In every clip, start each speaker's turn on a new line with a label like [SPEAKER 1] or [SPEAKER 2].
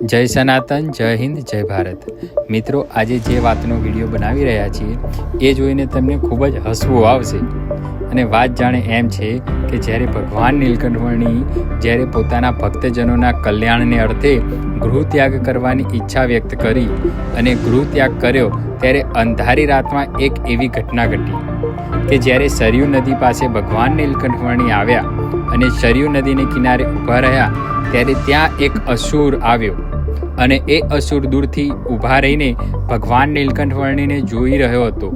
[SPEAKER 1] જય સનાતન, જય હિન્દ, જય ભારત. મિત્રો, આજે જે વાતનો વિડીયો બનાવી રહ્યા છીએ એ જોઈને તમને ખૂબ જ હસવું આવશે. અને વાત જાણે એમ છે કે જ્યારે ભગવાન નીલકંઠવર્ણી જ્યારે પોતાના ભક્તજનોના કલ્યાણને અર્થે ગૃહત્યાગ કરવાની ઈચ્છા વ્યક્ત કરી અને ગૃહત્યાગ કર્યો, ત્યારે અંધારી રાતમાં એક એવી ઘટના ઘટી કે જ્યારે સરયુ નદી પાસે ભગવાન નીલકંઠવર્ણી આવ્યા અને સરયુ નદીને કિનારે ઊભા રહ્યા, ત્યારે ત્યાં એક અસુર આવ્યો અને એ અસુર દૂરથી ઊભા રહીને ભગવાન નીલકંઠવર્ણીને જોઈ રહ્યો હતો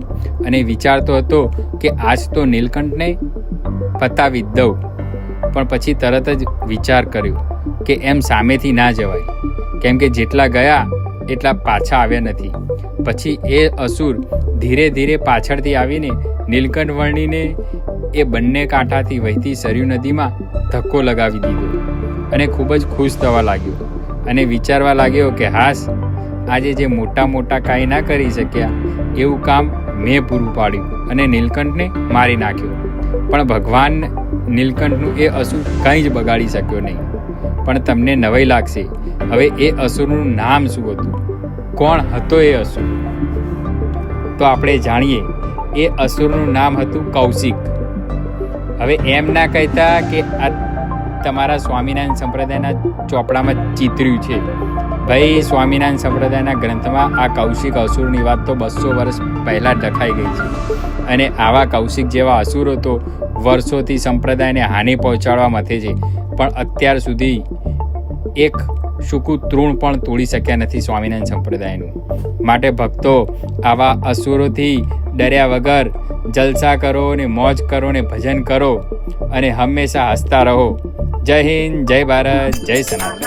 [SPEAKER 1] અને વિચારતો હતો કે આજ તો નીલકંઠને પતાવી દઉં. પણ પછી તરત જ વિચાર કર્યો કે એમ સામેથી ના જવાય, કેમ કે જેટલા ગયા એટલા પાછા આવ્યા નથી. પછી એ અસુર ધીરે ધીરે પાછળથી આવીને નીલકંઠવર્ણીને એ બંને કાંઠાથી વહેતી સરયુ નદીમાં ધક્કો લગાવી દીધો અને ખૂબ જ ખુશ થવા લાગ્યો અને વિચારવા લાગ્યો કે હાશ, આજે જે મોટા મોટા કાંઈ ના કરી શક્યા એવું કામ મેં પૂરું પાડ્યું અને નીલકંઠને મારી નાખ્યો. પણ ભગવાન નીલકંઠનું એ અસુર કંઈ જ બગાડી શક્યો નહીં. પણ તમને નવાઈ લાગશે, હવે એ અસુરનું નામ શું હતું? કોણ હતો એ અસુર? તો આપણે જાણીએ. એ અસુરનું નામ હતું કૌશિક. હવે એમ ના કહેતા કે આ તમારા સ્વામિનારાયણ સંપ્રદાયના ચોપડામાં ચિતર્યું છે. ભાઈ, સ્વામિનારાયણ સંપ્રદાયના ગ્રંથમાં આ કૌશિક અસુરની વાત તો 200 વર્ષ પહેલાં લખાઈ ગઈ છે. અને આવા કૌશિક જેવા અસુરો તો વર્ષોથી સંપ્રદાયને હાનિ પહોંચાડવા મથે છે, પણ અત્યાર સુધી એક સૂકું તૃણ પણ તોડી શક્યા નથી સ્વામિનારાયણ સંપ્રદાયનું. માટે ભક્તો, આવા અસુરોથી ડર્યા વગર જલસા કરો ને મોજ કરો ને ભજન કરો અને હંમેશા હસતા રહો. જય હિન્દ, જય ભારત, જય સનાતન.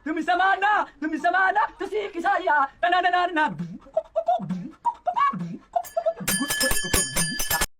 [SPEAKER 2] तुम्ही समाना तशी किसाया